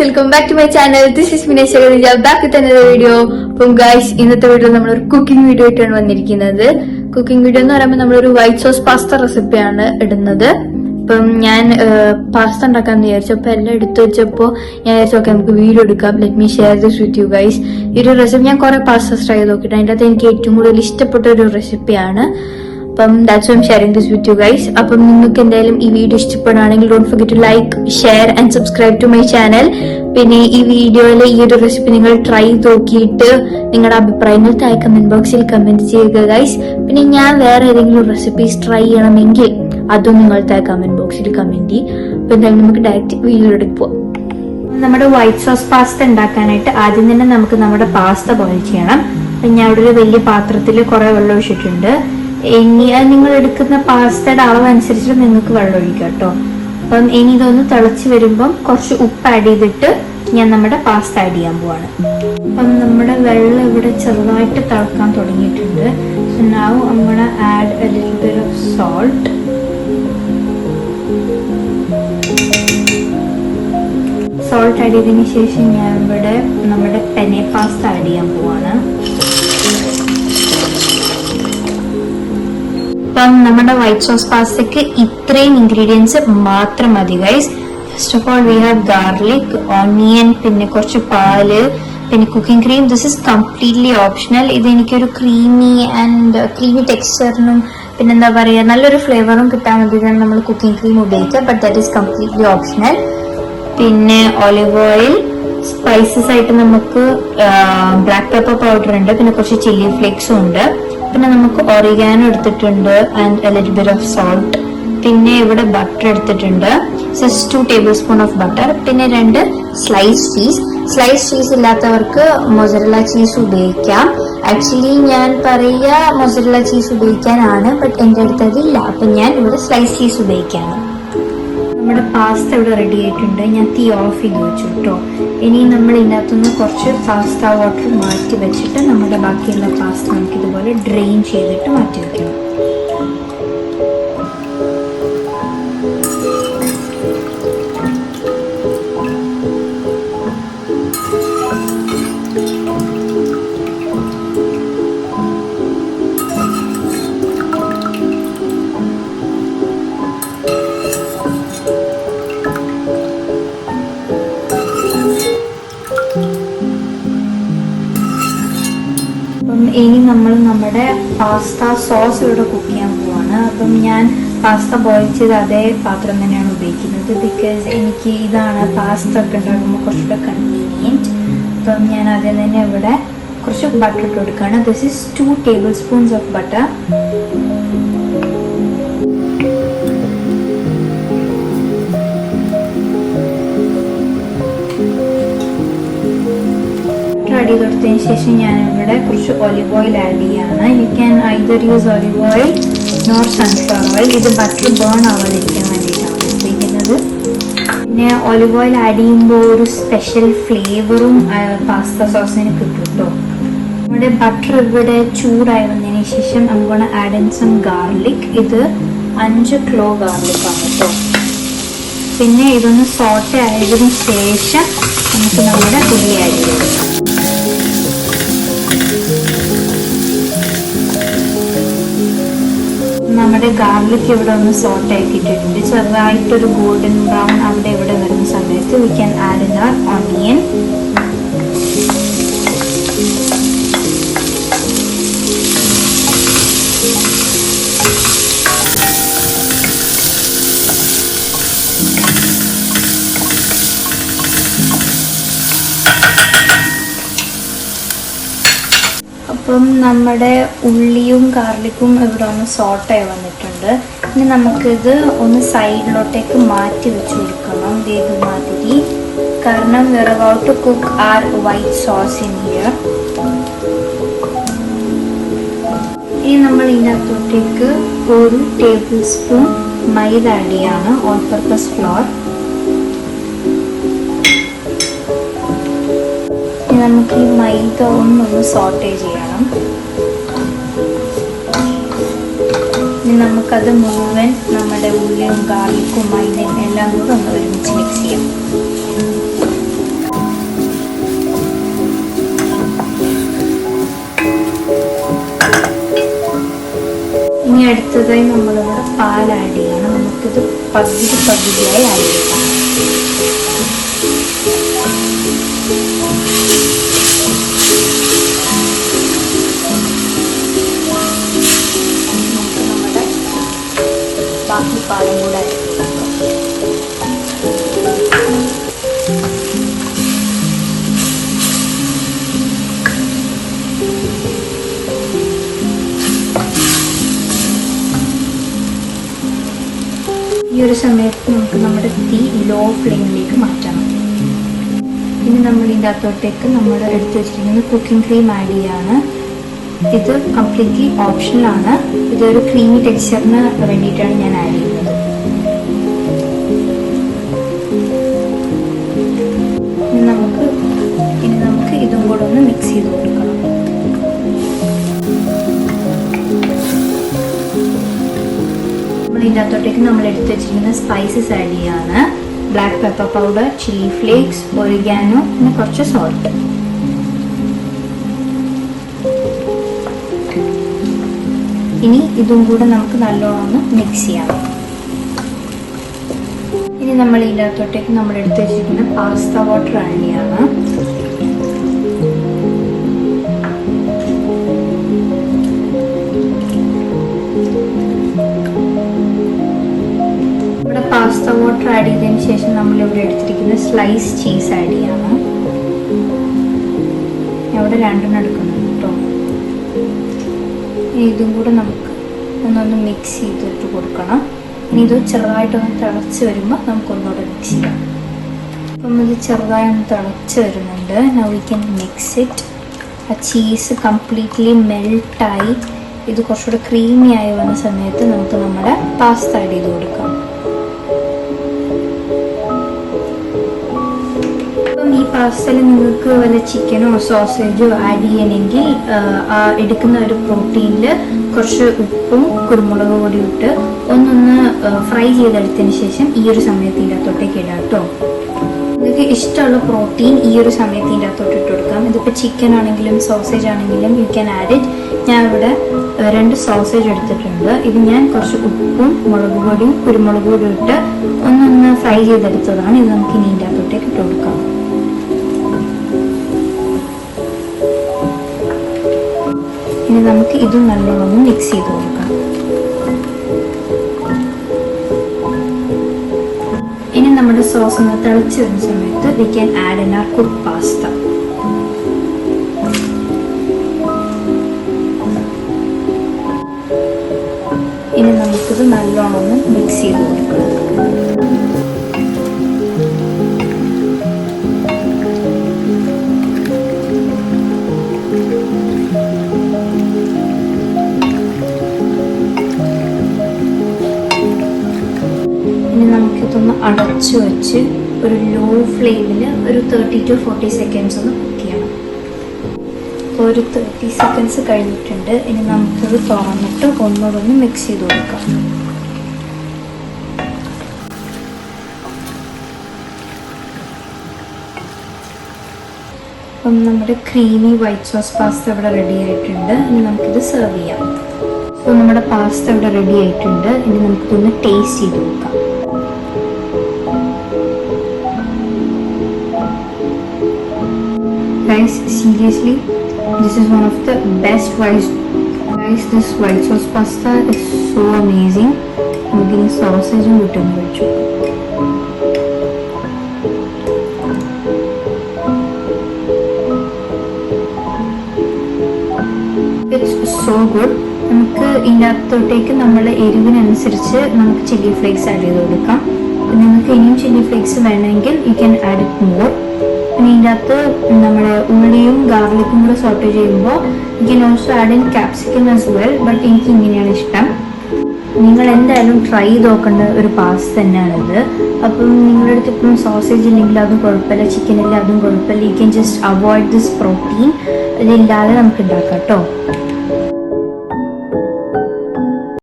welcome back to my channel. This is Minesh Chagadija back with another video. അപ്പം guys ഇന്നത്തെ video നമ്മളൊരു cooking video ആയിട്ടാണ് വന്നിരിക്കുന്നത്. Cooking video എന്ന് പറയുമ്പോൾ നമ്മളൊരു വൈറ്റ് സോസ് പാസ്ത റെസിപ്പിയാണ് ഇടുന്നത്. അപ്പം ഞാൻ പാസ്ത ഉണ്ടാക്കാന്ന് വിചാരിച്ചു. അപ്പൊ എല്ലാം എടുത്തു വെച്ചപ്പോ ഞാൻ വിചാരിച്ചു ഓക്കെ നമുക്ക് വീഡിയോ എടുക്കാം. Let me share this with you guys. ഈ ഒരു റെസിപ്പി ഞാൻ കുറെ പാസ്ത ട്രൈ ചെയ്ത് നോക്കിയിട്ട് അതിൻ്റെ അകത്ത് എനിക്ക് ഏറ്റവും കൂടുതൽ ഇഷ്ടപ്പെട്ട ഒരു റെസിപ്പിയാണ്. അപ്പം that's why I am sharing this with you guys. അപ്പം നിങ്ങൾക്ക് എന്തായാലും ഈ വീഡിയോ ഇഷ്ടപ്പെടുകയാണെങ്കിൽ don't forget to like, share and subscribe to my channel. പിന്നെ ഈ വീഡിയോയിലെ ഈ ഒരു റെസിപ്പി നിങ്ങൾ ട്രൈ നോക്കിയിട്ട് നിങ്ങളുടെ അഭിപ്രായങ്ങൾ താഴെ കമന്റ് ബോക്സിൽ കമന്റ് ചെയ്യുക ഗൈസ്. പിന്നെ ഞാൻ വേറെ ഏതെങ്കിലും റെസിപ്പീസ് ട്രൈ ചെയ്യണമെങ്കിൽ അതും നിങ്ങൾ താഴെ കമന്റ് ബോക്സിൽ കമന്റ് ചെയ്യും. അപ്പൊ എന്തായാലും നമുക്ക് ഡയറക്റ്റ് വീഡിയോയിലേക്ക് പോവാം. നമ്മുടെ വൈറ്റ് സോസ് പാസ്ത ഉണ്ടാക്കാനായിട്ട് ആദ്യം തന്നെ നമുക്ക് നമ്മുടെ പാസ്ത ബോയിൽ ചെയ്യണം. ഞാൻ ഇവിടെ ഒരു വലിയ പാത്രത്തിൽ കുറെ വെള്ളം ഒഴിച്ചിട്ടുണ്ട്. ഇനി നിങ്ങൾ എടുക്കുന്ന പാസ്തയുടെ അളവ് അനുസരിച്ച് നിങ്ങൾക്ക് വെള്ളം ഒഴിക്കാം കേട്ടോ. അപ്പം ഇനി ഇതൊന്ന് തിളച്ച് വരുമ്പം കുറച്ച് ഉപ്പ് ആഡ് ചെയ്തിട്ട് ഞാൻ നമ്മുടെ പാസ്ത ആഡ് ചെയ്യാൻ പോവാണ്. അപ്പം നമ്മുടെ വെള്ളം ഇവിടെ ചെറുതായിട്ട് തിളക്കാൻ തുടങ്ങിയിട്ടുണ്ട്. now I'm gonna add a little bit of salt. Salt add ചെയ്തതിന് ശേഷം ഞാൻ ഇവിടെ നമ്മുടെ പെനെ പാസ്ത ആഡ് ചെയ്യാൻ പോവാണ്. അപ്പം നമ്മുടെ വൈറ്റ് സോസ് പാസ്തയ്ക്ക് ഇത്രയും ഇൻഗ്രീഡിയൻസ് മാത്രം മതി guys. First of all we have garlic, onion, പിന്നെ കുറച്ച് പാല്, പിന്നെ cooking cream. This is completely optional. ഇത് എനിക്കൊരു ക്രീമി ടെക്സ്ചറിനും പിന്നെ എന്താ പറയുക നല്ലൊരു ഫ്ലേവറും കിട്ടാൻ വേണ്ടിയിട്ടാണ് നമ്മൾ കുക്കിംഗ് ക്രീം ഉപയോഗിക്കുക. But that is completely optional. പിന്നെ ഒലിവ് ഓയിൽ, സ്പൈസസ് ആയിട്ട് നമുക്ക് ബ്ലാക്ക് പെപ്പർ പൗഡർ ഉണ്ട്, പിന്നെ കുറച്ച് ചില്ലി ഫ്ലേക്സും ഉണ്ട്. പിന്നെ നമുക്ക് ഒറിഗാനോ എടുത്തിട്ടുണ്ട് and A little bit of salt. പിന്നെ ഇവിടെ ബട്ടർ എടുത്തിട്ടുണ്ട്, 2 ടേബിൾ സ്പൂൺ ഓഫ് ബട്ടർ. പിന്നെ 2 സ്ലൈസ് ചീസ്. സ്ലൈസ് ചീസ് ഇല്ലാത്തവർക്ക് മൊസറല്ല ചീസ് ഉപയോഗിക്കാം. ആക്ച്വലി ഞാൻ പറയുക മൊസറല്ല ചീസ് ഉപയോഗിക്കാനാണ്, ബട്ട് എൻ്റെ അടുത്ത് അതില്ല. അപ്പൊ ഞാൻ ഇവിടെ സ്ലൈസ് ചീസ് ഉപയോഗിക്കാണ്. നമ്മുടെ പാസ്ത ഇവിടെ റെഡി ആയിട്ടുണ്ട്. ഞാൻ തീ ഓഫ് ചെയ്ത് വെച്ചു കേട്ടോ. ഇനി നമ്മൾ ഇതിനകത്തുനിന്ന് കുറച്ച് പാസ്ത വാട്ടർ മാറ്റി വെച്ചിട്ട് നമ്മുടെ ബാക്കിയുള്ള പാസ്ത നമുക്ക് ഇതുപോലെ ഡ്രെയിൻ ചെയ്തിട്ട് മാറ്റി വെക്കണം. ഇനി നമ്മൾ നമ്മുടെ പാസ്ത സോസ് ഇവിടെ കുക്ക് ചെയ്യാൻ പോവാണ്. അപ്പം ഞാൻ പാസ്ത ബോയിൽ ചെയ്ത് അതേ പാത്രം തന്നെയാണ് ഉപയോഗിക്കുന്നത്. ബിക്കോസ് എനിക്ക് ഇതാണ് പാസ്ത ഒക്കെ ഉണ്ടാകുമ്പോൾ കുറച്ചുകൂടെ കൺവീനിയൻറ്റ്. അപ്പം ഞാൻ അതിൽ തന്നെ ഇവിടെ കുറച്ച് ബട്ടർ ഇട്ട് കൊടുക്കുകയാണ്. This is 2 table spoons of butter. Add ചെയ്ത് കൊടുത്തതിന് ശേഷം ഞാൻ ഇവിടെ കുറച്ച് ഒലിവ് ഓയിൽ ആഡ് ചെയ്യാണ്. You can either use olive oil nor sunflower oil. ഇത് ബട്ടർ ബേൺ ആവാതിരിക്കാൻ വേണ്ടിയിട്ടാണ് ഉപയോഗിക്കുന്നത്. പിന്നെ ഒലിവ് ഓയിൽ ആഡ് ചെയ്യുമ്പോൾ ഒരു സ്പെഷ്യൽ ഫ്ലേവറും പാസ്ത സോസിന് കിട്ടും കേട്ടോ. നമ്മുടെ ബട്ടർ ഇവിടെ ചൂടായി വന്നതിന് ശേഷം നമുക്ക് ആഡ് ഇൻ സം ഗാർലിക്. ഇത് 5 ക്ലോ ഗാർലിക് ആണ് കേട്ടോ. പിന്നെ ഇതൊന്ന് സോട്ട് ആയതിനു ശേഷം നമുക്ക് നമ്മുടെ ഉള്ളി ആഡ് ചെയ്യാം. നമ്മുടെ ഗാർലിക് ഇവിടെ ഒന്ന് സോട്ട് ആക്കിയിട്ടുണ്ട്. ചെറുതായിട്ടൊരു ഗോൾഡൻ ബ്രൗൺ അവിടെ ഇവിടെ വരുന്ന സമയത്ത് we can add in our onion. അപ്പം നമ്മുടെ ഉള്ളിയും ഗാർലിക്കും ഇവിടെ ഒന്ന് സോട്ടായി വന്നിട്ടുണ്ട്. ഇനി നമുക്കിത് ഒന്ന് സൈഡിലോട്ടേക്ക് മാറ്റി വെച്ച് കൊടുക്കണം ഇതുമാതിരി. കാരണം we are about to cook our white sauce in here. ഇനി നമ്മൾ ഇതിനകത്തോട്ടേക്ക് 1 ടേബിൾ സ്പൂൺ മൈദ ആഡ് ചെയ്യാണ്, ഓൾ പർപ്പസ് ഫ്ലോർ. നമുക്ക് ഈ മൈദ ഒന്നൊന്ന് സോട്ടേ ചെയ്യണം. ഇനി നമുക്കത് മുഴുവൻ നമ്മുടെ ഉള്ളിയും ഗാർലിക്കും മൈദയും എല്ലാം കൂടെ ഒന്ന് ഒരുമിച്ച് മിക്സ് ചെയ്യാം. അടുത്തതായി നമ്മളിവിടെ പാൽ ആഡ് ചെയ്യണം. നമുക്കിത് പകുതിയായി ആഡ് ചെയ്യാം. നമുക്ക് നമ്മുടെ ബാക്കി പാലും കൂടെ ആഡ് ചെയ്യാം. ഈ ഒരു സമയത്ത് നമുക്ക് നമ്മുടെ തീ ലോ ഫ്ലെയിമിലേക്ക് മാറ്റണം. ഇനി നമ്മൾ ഇതിൻ്റെ അകത്തോട്ടേക്ക് നമ്മൾ എടുത്തു വെച്ചിരിക്കുന്നത് കുക്കിംഗ് ക്രീം ആഡ് ചെയ്യാണ്. ഇത് കംപ്ലീറ്റ്ലി ഓപ്ഷണലാണ്. ഇതൊരു ക്രീമി ടെക്സ്ചറിന് വേണ്ടിയിട്ടാണ് ഞാൻ ആഡ് ചെയ്യുന്നത്. ഇനി നമുക്ക് ഇതും കൂടെ ഒന്ന് മിക്സ് ചെയ്ത് കൊടുക്കണം. ഇതിൻ്റെ അകത്തോട്ടേക്ക് നമ്മൾ എടുത്ത് വെച്ചിരിക്കുന്ന സ്പൈസസ് ആഡ് ചെയ്യാണ്. Black pepper powder, chilli flakes, oregano, പിന്നെ കുറച്ച് സോൾട്ട്. ഇനി ഇതും കൂടെ നമുക്ക് നല്ലോണം ഒന്ന് മിക്സ് ചെയ്യാം. ഇനി നമ്മൾ ഇതിൻ്റെ അകത്തോട്ടേക്ക് നമ്മൾ എടുത്ത് വെച്ചിരിക്കുന്ന പാസ്ത വാട്ടർ ആഡ് ചെയ്യാണ്. പാസ്ത വാട്ടർ ആഡ് ചെയ്തതിന് ശേഷം നമ്മളിവിടെ എടുത്തിരിക്കുന്ന സ്ലൈസ് ചീസ് ആഡ് ചെയ്യാണ്. ഇവിടെ രണ്ടെണ്ണം എടുക്കുന്നുണ്ട് കേട്ടോ. ഇതും കൂടെ നമുക്ക് ഒന്നൊന്ന് മിക്സ് ചെയ്തിട്ട് കൊടുക്കണം. ഇനി ഇത് ചെറുതായിട്ടൊന്ന് തിളച്ച് വരുമ്പോൾ നമുക്കൊന്നുകൂടെ മിക്സ് ചെയ്യാം. അപ്പം ഇത് ചെറുതായി ഒന്ന് തിളച്ച് വരുന്നുണ്ട്. Now we can mix it. ആ ചീസ് കംപ്ലീറ്റ്ലി മെൽട്ടായി ഇത് കുറച്ചുകൂടെ ക്രീമി ആയി വന്ന സമയത്ത് നമുക്ക് നമ്മുടെ പാസ്ത ആഡ് ചെയ്ത് കൊടുക്കാം. ഈ പാസ്തയിൽ നിങ്ങൾക്ക് വല്ല ചിക്കനോ സോസേജോ ആഡ് ചെയ്യണമെങ്കിൽ എടുക്കുന്ന ഒരു പ്രോട്ടീനിൽ കുറച്ച് ഉപ്പും കുരുമുളക് പൊടി ഇട്ട് ഒന്നൊന്ന് ഫ്രൈ ചെയ്തെടുത്തതിന് ശേഷം ഈ ഒരു സമയത്ത് ഇതിൻ്റെ അകത്തോട്ടേക്ക് ഇടാം കേട്ടോ. നിങ്ങൾക്ക് ഇഷ്ടമുള്ള പ്രോട്ടീൻ ഈ ഒരു സമയത്ത് ഇതിൻ്റെ അകത്തോട്ട് ഇട്ട് കൊടുക്കാം. ഇതിപ്പോൾ ചിക്കൻ ആണെങ്കിലും സോസേജ് ആണെങ്കിലും യു ക്യാൻ ആഡ് ഇറ്റ്. ഞാൻ ഇവിടെ 2 സോസേജ് എടുത്തിട്ടുണ്ട്. ഇത് ഞാൻ കുറച്ച് ഉപ്പും മുളക് പൊടിയും കുരുമുളക് പൊടിയും ഇട്ട് ഒന്നൊന്ന് ഫ്രൈ ചെയ്തെടുത്തതാണ്. ഇത് നമുക്ക് ഇനി ഇതിൻ്റെ അകത്തോട്ടേക്ക് ഇട്ട് കൊടുക്കാം. ഇനി നമുക്ക് ഇത് നല്ലോണം മിക്സ് ചെയ്ത് കൊടുക്കാം. ഇനി നമ്മുടെ സോസ് ഒന്ന് തിളച്ച് വരുന്ന സമയത്ത് we can add in our cook pasta. ഇനി നമുക്കിത് നല്ലോണം മിക്സ് ചെയ്ത് കൊടുക്കാം. നമുക്കിതൊന്ന് അടച്ചു വെച്ച് ഒരു ലോ ഫ്ലെയിമിൽ ഒരു 30 to 40 seconds ഒന്ന് കുക്ക് ചെയ്യണം. അപ്പോൾ ഒരു 30 seconds കഴിഞ്ഞിട്ടുണ്ട്. ഇനി നമുക്കത് തുറന്നിട്ട് ഒന്നുകൂടെ മിക്സ് ചെയ്ത് കൊടുക്കാം. അപ്പം നമ്മുടെ ക്രീമി വൈറ്റ് സോസ് പാസ്ത ഇവിടെ റെഡി ആയിട്ടുണ്ട്. ഇനി നമുക്കിത് സെർവ് ചെയ്യാം. അപ്പോൾ നമ്മുടെ പാസ്ത ഇവിടെ റെഡി ആയിട്ടുണ്ട്. ഇനി നമുക്കിതൊന്ന് ടേസ്റ്റ് ചെയ്ത് നോക്കാം. Guys, seriously, this is one of the best this white sauce pasta is so amazing. നമുക്കിനി സോസേജും കിട്ടുന്നു വെച്ചു. It's so good. നമുക്ക് ഇതിനകത്തോട്ടേക്ക് നമ്മൾ എരിവിനനുസരിച്ച് നമുക്ക് ചില്ലി ഫ്ലേക്സ് ആഡ് ചെയ്ത് കൊടുക്കാം. നിങ്ങൾക്ക് ഇനിയും ചില്ലി ഫ്ലേക്സ് വേണമെങ്കിൽ you can add it more. പിന്നെ ഇതിൻ്റെ അകത്ത് നമ്മുടെ ഉള്ളിയും ഗാർലിക്കും കൂടെ സോട്ട് ചെയ്യുമ്പോൾ you can also add in capsicum as well. But എനിക്ക് ഇങ്ങനെയാണ് ഇഷ്ടം. നിങ്ങൾ എന്തായാലും ട്രൈ ചെയ്ത് നോക്കേണ്ട ഒരു പാസ്ത തന്നെയാണിത്. അപ്പം നിങ്ങളുടെ അടുത്ത് ഇപ്പം സോസേജ് ഇല്ലെങ്കിൽ അതും കുഴപ്പമില്ല, ചിക്കൻ ഇല്ല അതും കുഴപ്പമില്ല. You can just avoid this protein. ഇതില്ലാതെ നമുക്ക് ഉണ്ടാക്കാം കേട്ടോ.